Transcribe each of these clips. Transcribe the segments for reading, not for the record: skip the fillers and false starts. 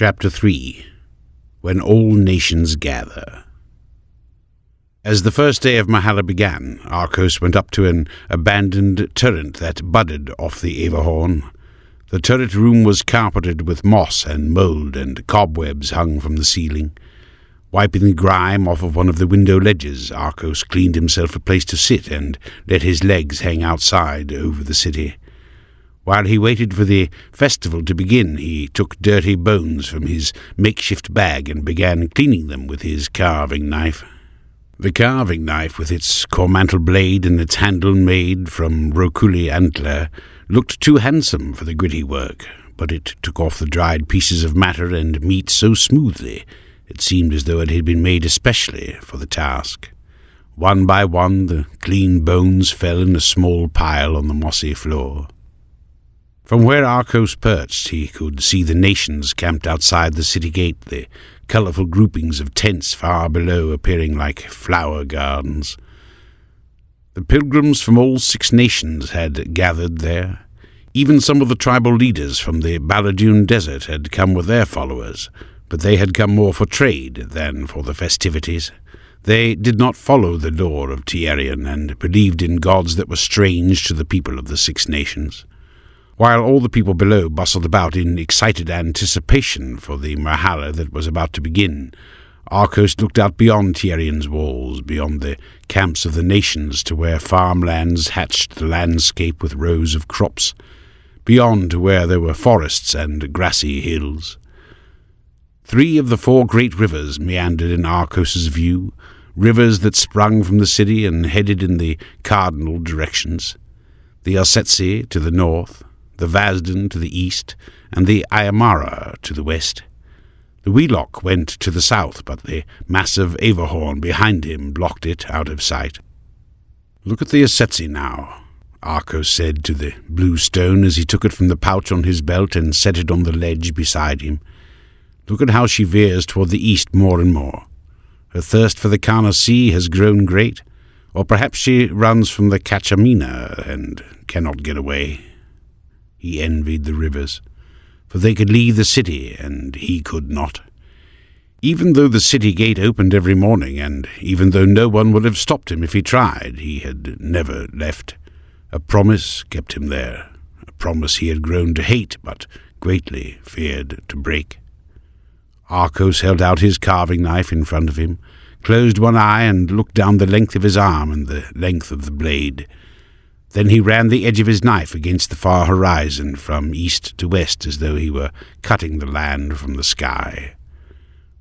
Chapter 3 When All Nations Gather. As the first day of Mahala began, Arcos went up to an abandoned turret that budded off the Ehredt. The turret room was carpeted with moss and mould, and cobwebs hung from the ceiling. Wiping the grime off of one of the window ledges, Arcos cleaned himself a place to sit and let his legs hang outside over the city. While he waited for the festival to begin, he took dirty bones from his makeshift bag and began cleaning them with his carving knife. The carving knife, with its cormantle blade and its handle made from roculi antler, looked too handsome for the gritty work, but it took off the dried pieces of matter and meat so smoothly it seemed as though it had been made especially for the task. One by one the clean bones fell in a small pile on the mossy floor. From where Arcos perched, he could see the nations camped outside the city gate, the colourful groupings of tents far below appearing like flower gardens. The pilgrims from all 6 nations had gathered there. Even some of the tribal leaders from the Baladune Desert had come with their followers, but they had come more for trade than for the festivities. They did not follow the law of Tierian and believed in gods that were strange to the people of the 6 nations. While all the people below bustled about in excited anticipation for the Mahala that was about to begin, Arcos looked out beyond Tierian's walls, beyond the camps of the nations, to where farmlands hatched the landscape with rows of crops, beyond to where there were forests and grassy hills. 3 of the 4 great rivers meandered in Arcos's view, rivers that sprung from the city and headed in the cardinal directions: the Ossetsi to the north, the Vazden to the east, and the Ayamara to the west. The Wheelock went to the south, but the massive Averhorn behind him blocked it out of sight. "Look at the Ossetsi now," Arcos said to the blue stone as he took it from the pouch on his belt and set it on the ledge beside him. "Look at how she veers toward the east more and more. Her thirst for the Kana Sea has grown great, or perhaps she runs from the Kachamina and cannot get away." He envied the rivers, for they could leave the city, and he could not. Even though the city gate opened every morning, and even though no one would have stopped him if he tried, he had never left. A promise kept him there, a promise he had grown to hate, but greatly feared to break. Arcos held out his carving knife in front of him, closed one eye, and looked down the length of his arm and the length of the blade. Then he ran the edge of his knife against the far horizon from east to west, as though he were cutting the land from the sky.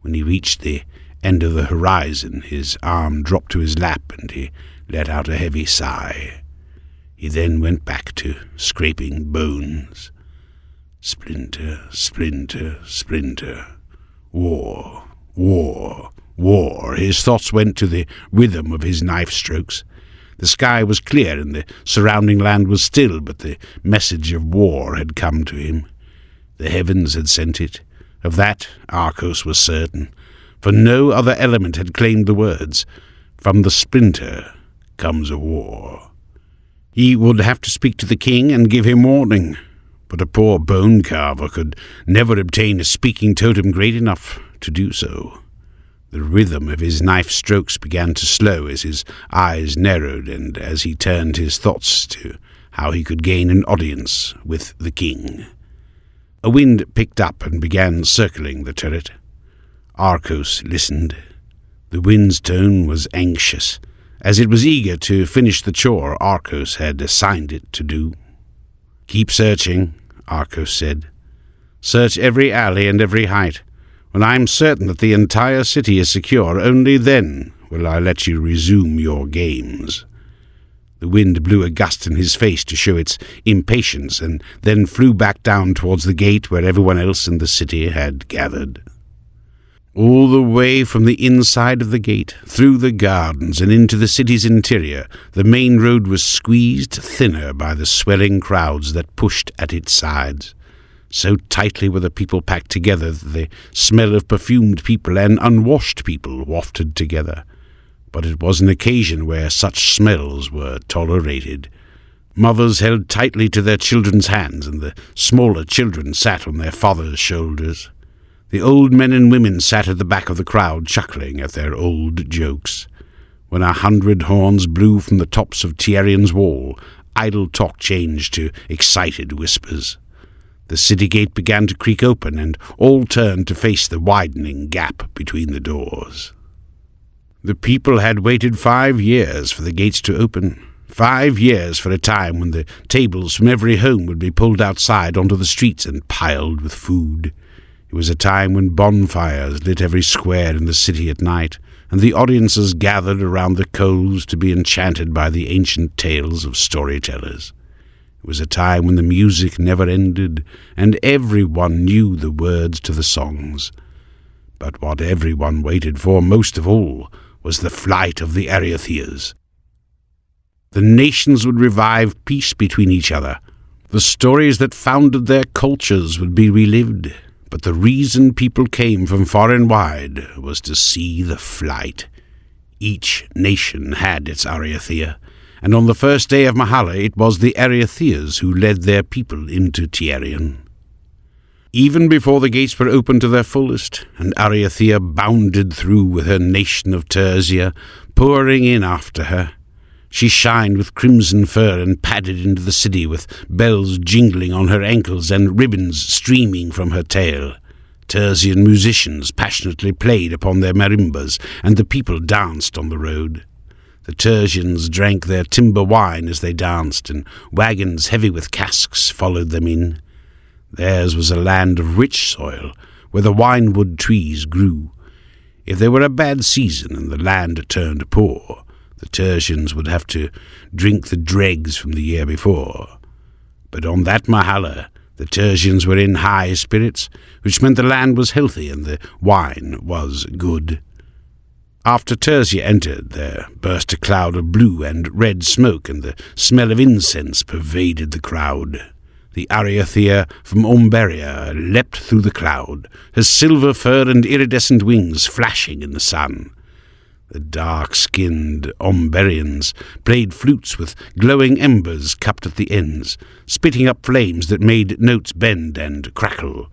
When he reached the end of the horizon, his arm dropped to his lap, and he let out a heavy sigh. He then went back to scraping bones. Splinter, splinter, splinter. War, war, war. His thoughts went to the rhythm of his knife strokes. The sky was clear and the surrounding land was still, but the message of war had come to him. The heavens had sent it. Of that Arcos was certain, for no other element had claimed the words. From the splinter comes a war. He would have to speak to the king and give him warning, but a poor bone carver could never obtain a speaking totem great enough to do so. The rhythm of his knife strokes began to slow as his eyes narrowed, and as he turned his thoughts to how he could gain an audience with the king. A wind picked up and began circling the turret. Arcos listened. The wind's tone was anxious, as it was eager to finish the chore Arcos had assigned it to do. "Keep searching," Arcos said. "Search every alley and every height. When I am certain that the entire city is secure, only then will I let you resume your games." The wind blew a gust in his face to show its impatience, and then flew back down towards the gate where everyone else in the city had gathered. All the way from the inside of the gate, through the gardens and into the city's interior, the main road was squeezed thinner by the swelling crowds that pushed at its sides. So tightly were the people packed together that the smell of perfumed people and unwashed people wafted together. But it was an occasion where such smells were tolerated. Mothers held tightly to their children's hands, and the smaller children sat on their fathers' shoulders. The old men and women sat at the back of the crowd, chuckling at their old jokes. When 100 horns blew from the tops of Tierian's wall, idle talk changed to excited whispers. The city gate began to creak open, and all turned to face the widening gap between the doors. The people had waited 5 years for the gates to open. 5 years for a time when the tables from every home would be pulled outside onto the streets and piled with food. It was a time when bonfires lit every square in the city at night, and the audiences gathered around the coals to be enchanted by the ancient tales of storytellers. It was a time when the music never ended, and everyone knew the words to the songs. But what everyone waited for most of all was the flight of the Eretheas. The nations would revive peace between each other. The stories that founded their cultures would be relived. But the reason people came from far and wide was to see the flight. Each nation had its Erethia, and on the first day of Mahala it was the Eretheas who led their people into Tierian. Even before the gates were opened to their fullest, an Erethia bounded through with her nation of Terzia, pouring in after her. She shined with crimson fur and padded into the city with bells jingling on her ankles and ribbons streaming from her tail. Terzian musicians passionately played upon their marimbas, and the people danced on the road. The Terzians drank their timber wine as they danced, and wagons heavy with casks followed them in. Theirs was a land of rich soil, where the winewood trees grew. If there were a bad season and the land turned poor, the Terzians would have to drink the dregs from the year before. But on that Mahala, the Terzians were in high spirits, which meant the land was healthy and the wine was good. After Terzia entered, there burst a cloud of blue and red smoke, and the smell of incense pervaded the crowd. The Erethia from Umberia leapt through the cloud, her silver fur and iridescent wings flashing in the sun. The dark-skinned Umberians played flutes with glowing embers cupped at the ends, spitting up flames that made notes bend and crackle.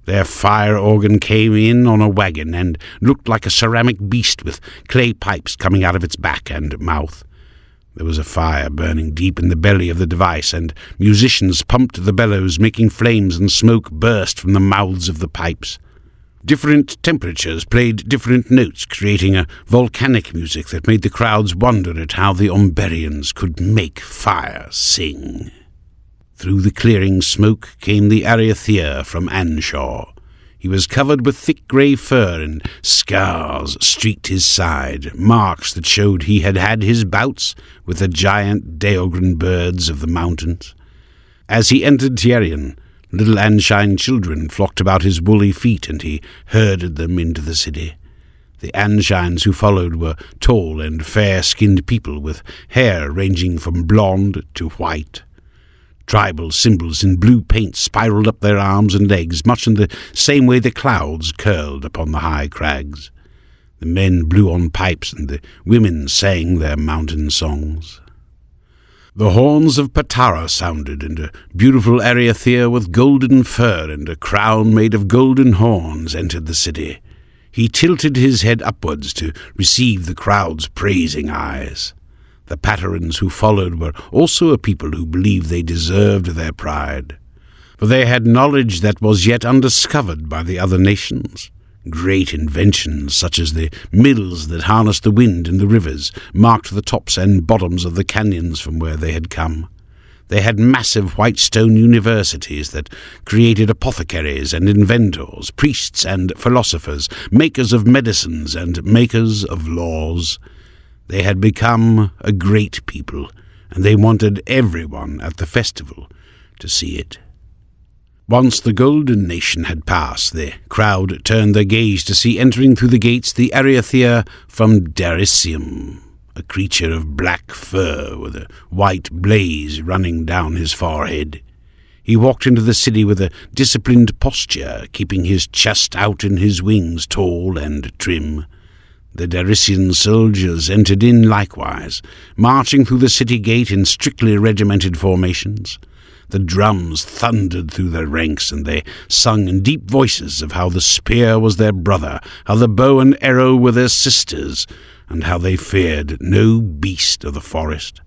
Their fire organ came in on a wagon and looked like a ceramic beast with clay pipes coming out of its back and mouth. There was a fire burning deep in the belly of the device, and musicians pumped the bellows, making flames and smoke burst from the mouths of the pipes. Different temperatures played different notes, creating a volcanic music that made the crowds wonder at how the Umberians could make fire sing. Through the clearing smoke came the Erethia from Anshaw. He was covered with thick grey fur, and scars streaked his side, marks that showed he had had his bouts with the giant Deogran birds of the mountains. As he entered Tierian, little Anshine children flocked about his woolly feet, and he herded them into the city. The Anshines who followed were tall and fair-skinned people with hair ranging from blonde to white. Tribal symbols in blue paint spiraled up their arms and legs, much in the same way the clouds curled upon the high crags. The men blew on pipes, and the women sang their mountain songs. The horns of Patara sounded, and a beautiful Erethia with golden fur and a crown made of golden horns entered the city. He tilted his head upwards to receive the crowd's praising eyes. The Patarans who followed were also a people who believed they deserved their pride, for they had knowledge that was yet undiscovered by the other nations. Great inventions, such as the mills that harnessed the wind in the rivers, marked the tops and bottoms of the canyons from where they had come. They had massive white stone universities that created apothecaries and inventors, priests and philosophers, makers of medicines and makers of laws. They had become a great people, and they wanted everyone at the festival to see it. Once the Golden Nation had passed, the crowd turned their gaze to see entering through the gates the Erethia from Derisium, a creature of black fur with a white blaze running down his forehead. He walked into the city with a disciplined posture, keeping his chest out and his wings tall and trim. The Derisian soldiers entered in likewise, marching through the city gate in strictly regimented formations. the drums thundered through their ranks, and they sung in deep voices of how the spear was their brother, how the bow and arrow were their sisters, and how they feared no beast of the forest.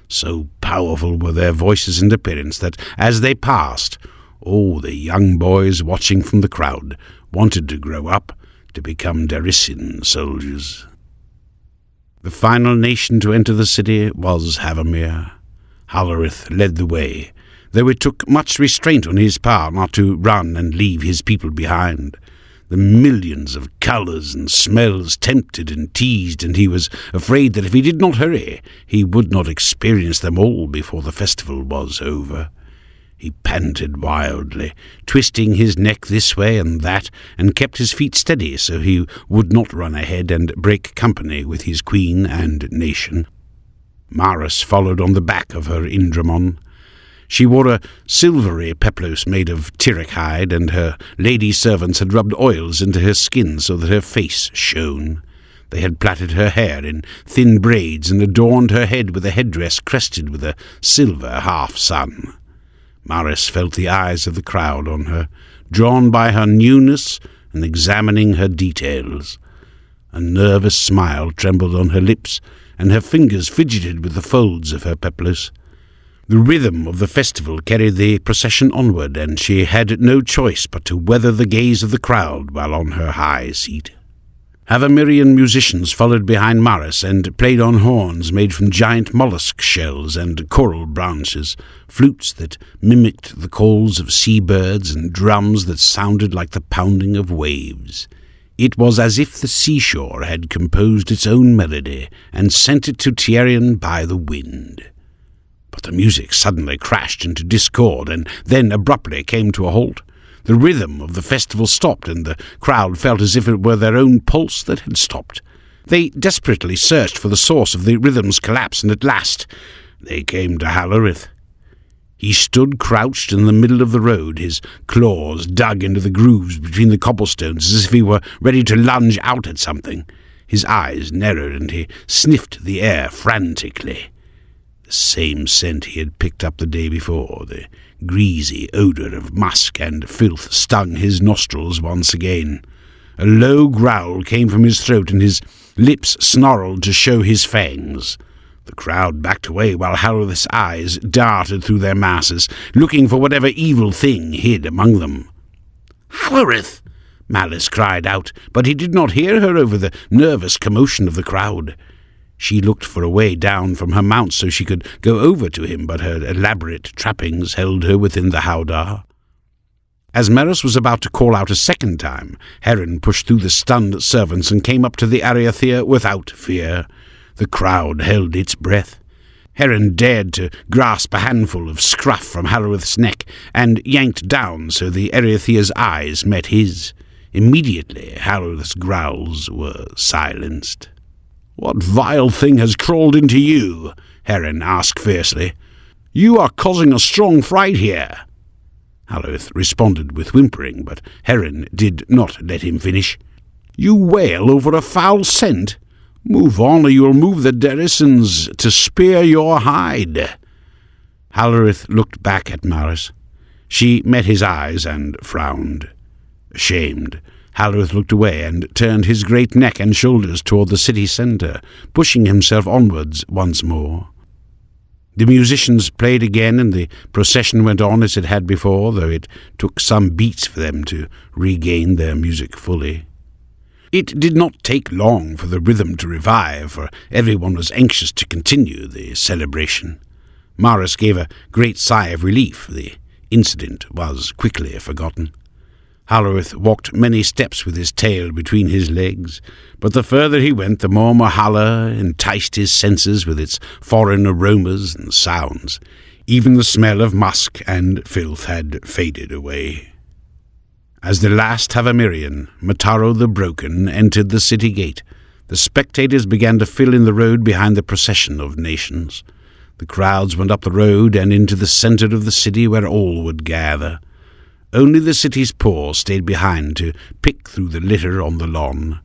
So powerful were their voices and appearance that, as they passed, all the young boys watching from the crowd wanted to grow up to become Derisian soldiers. The final nation to enter the city was Havamir. Halarith led the way, though it took much restraint on his part not to run and leave his people behind. The millions of colours and smells tempted and teased, and he was afraid that if he did not hurry, he would not experience them all before the festival was over. He panted wildly, twisting his neck this way and that, and kept his feet steady so he would not run ahead and break company with his queen and nation. Maris followed on the back of her Indramon. She wore a silvery peplos made of Tyrrek hide, and her lady servants had rubbed oils into her skin so that her face shone. They had plaited her hair in thin braids and adorned her head with a headdress crested with a silver half-sun. Maris felt the eyes of the crowd on her, drawn by her newness and examining her details. A nervous smile trembled on her lips, and her fingers fidgeted with the folds of her peplos. The rhythm of the festival carried the procession onward, and she had no choice but to weather the gaze of the crowd while on her high seat. Havamirian musicians followed behind Maris and played on horns made from giant mollusk shells and coral branches, flutes that mimicked the calls of seabirds, and drums that sounded like the pounding of waves. It was as if the seashore had composed its own melody and sent it to Tierian by the wind. But the music suddenly crashed into discord, and then abruptly came to a halt. The rhythm of the festival stopped, and the crowd felt as if it were their own pulse that had stopped. They desperately searched for the source of the rhythm's collapse, and at last they came to Halarith. He stood crouched in the middle of the road, his claws dug into the grooves between the cobblestones as if he were ready to lunge out at something. His eyes narrowed, and he sniffed the air frantically. The same scent he had picked up the day before, the greasy odour of musk and filth, stung his nostrils once again. A low growl came from his throat, and his lips snarled to show his fangs. The crowd backed away while Halarith's eyes darted through their masses, looking for whatever evil thing hid among them. "Halarith!" Malice cried out, but he did not hear her over the nervous commotion of the crowd. She looked for a way down from her mount so she could go over to him, but her elaborate trappings held her within the howdah. As Maris was about to call out a second time, Heron pushed through the stunned servants and came up to the Ariathea without fear. The crowd held its breath. Heron dared to grasp a handful of scruff from Halarith's neck and yanked down so the Ariathea's eyes met his. Immediately Halarith's growls were silenced. "What vile thing has crawled into you?" Heron asked fiercely. "You are causing a strong fright here." Halarith responded with whimpering, but Heron did not let him finish. "You wail over a foul scent? Move on, or you will move the Derisons to spare your hide." Halarith looked back at Maris. She met his eyes and frowned. Ashamed, Halarith looked away and turned his great neck and shoulders toward the city centre, pushing himself onwards once more. The musicians played again, and the procession went on as it had before, though it took some beats for them to regain their music fully. It did not take long for the rhythm to revive, for everyone was anxious to continue the celebration. Maris gave a great sigh of relief. The incident was quickly forgotten. Halarith walked many steps with his tail between his legs, but the further he went, the more Mahala enticed his senses with its foreign aromas and sounds. Even the smell of musk and filth had faded away. As the last Havamirian, Mataro the Broken, entered the city gate, the spectators began to fill in the road behind the procession of nations. The crowds went up the road and into the centre of the city where all would gather. Only the city's poor stayed behind to pick through the litter on the lawn.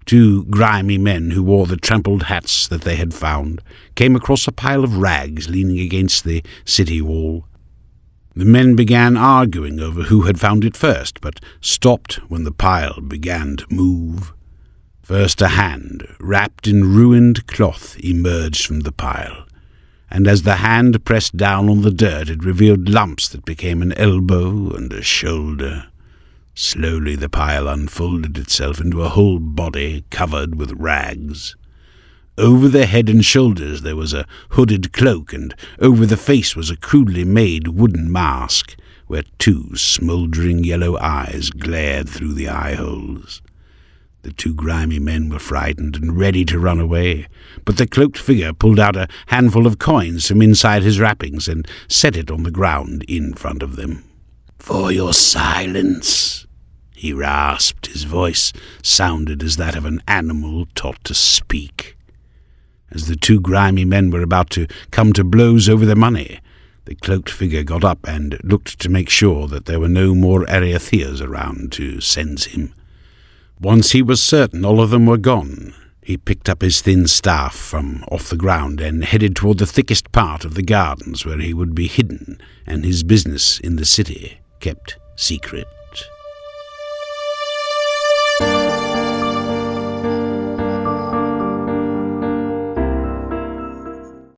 Two grimy men who wore the trampled hats that they had found came across a pile of rags leaning against the city wall. The men began arguing over who had found it first, but stopped when the pile began to move. First a hand, wrapped in ruined cloth, emerged from the pile, and as the hand pressed down on the dirt, it revealed lumps that became an elbow and a shoulder. Slowly the pile unfolded itself into a whole body covered with rags. Over the head and shoulders there was a hooded cloak, and over the face was a crudely made wooden mask, where 2 smouldering yellow eyes glared through the eye-holes. The 2 grimy men were frightened and ready to run away, but the cloaked figure pulled out a handful of coins from inside his wrappings and set it on the ground in front of them. "For your silence," he rasped. His voice sounded as that of an animal taught to speak. As the 2 grimy men were about to come to blows over the money, the cloaked figure got up and looked to make sure that there were no more Ereathias around to sense him. Once he was certain all of them were gone, he picked up his thin staff from off the ground and headed toward the thickest part of the gardens, where he would be hidden and his business in the city kept secret.